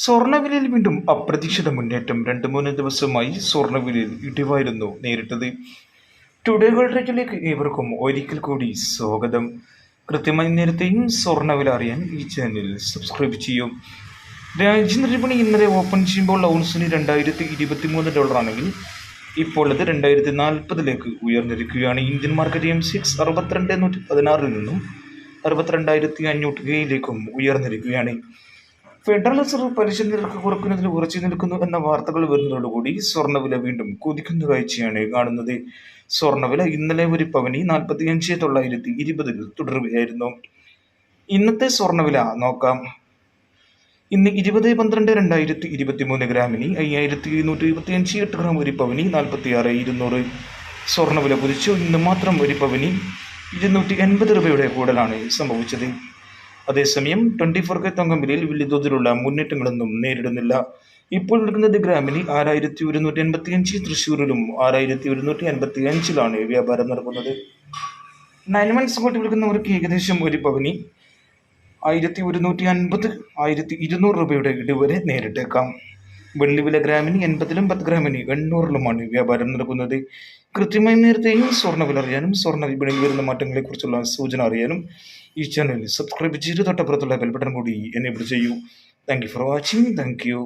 സ്വർണ്ണവിലയിൽ വീണ്ടും അപ്രതീക്ഷിത മുന്നേറ്റം. 2-3 ദിവസമായി സ്വർണ്ണവിലയിൽ ഇടിവായിരുന്നു നേരിട്ടത്. ടുഡേ വേൾഡ് റേറ്റിലേക്ക് ഏവർക്കും ഒരിക്കൽ കൂടി സ്വാഗതം. കൃത്യമായി നേരത്തെയും സ്വർണ്ണവില അറിയാൻ ഈ ചാനൽ സബ്സ്ക്രൈബ് ചെയ്യും. രാജ്യാന്തര വിപണി ഇന്നലെ ഓപ്പൺ ചെയ്യുമ്പോൾ ഔൺസിന് $2023 ആണെങ്കിൽ ഇപ്പോൾ അത് 2040 ഉയർന്നിരിക്കുകയാണ്. ഇന്ത്യൻ മാർക്കറ്റ് MCX 62,116 നിന്നും 62,500 ഉയർന്നിരിക്കുകയാണ്. ഫെഡറൽ റിസർവ് പലിശ നിരക്ക് കുറയ്ക്കുന്നതിൽ ഉറച്ചു നിൽക്കുന്നു എന്ന വാർത്തകൾ വരുന്നതോടുകൂടി സ്വർണ്ണവില വീണ്ടും കുതിക്കുന്ന കാഴ്ചയാണ് കാണുന്നത്. സ്വർണ്ണവില ഇന്നലെ ഒരു പവന് 45,920 തുടരുകയായിരുന്നു. ഇന്നത്തെ സ്വർണ്ണവില നോക്കാം. ഇന്ന് 20/12/2023 ഗ്രാമിന് 5,725 8 ഗ്രാം, ഒരു പവന് 46,200. സ്വർണ്ണവില കുതിച്ചു. ഇന്ന് മാത്രം ഒരു പവന് 280 രൂപയുടെ കൂടുതലാണ് സംഭവിച്ചത്. അതേസമയം 24K തങ്കം വിലയിൽ വലിയ തോതിലുള്ള മുന്നേറ്റങ്ങളൊന്നും നേരിടുന്നില്ല. ഇപ്പോൾ നിൽക്കുന്നത് ഗ്രാമിന് 6,185, തൃശ്ശൂരിലും 6,185 വ്യാപാരം നടക്കുന്നത്. 9 months ഗോൾഡ് വിൽക്കുന്നവർക്ക് ഏകദേശം ഒരു പവന് 1,150, 1,200 രൂപയുടെ ഇടിവരെ നേരിട്ടേക്കാം. വെള്ളി വില ഗ്രാമിന് 80-ലും 10 ഗ്രാമിന് 800-ലുമാണ് വ്യാപാരം നടക്കുന്നത്. കൃത്യമായി നേരത്തെയും സ്വർണ്ണവില അറിയാനും സ്വർണ്ണ വിപണിയിൽ വരുന്ന മാറ്റങ്ങളെക്കുറിച്ചുള്ള സൂചന അറിയാനും ഈ ചാനൽ സബ്സ്ക്രൈബ് ചെയ്ത് തൊട്ടപ്പുറത്തുള്ള ബെൽ ബട്ടൺ കൂടി എനേബിൾ ചെയ്യൂ. Thank you for watching. Thank you.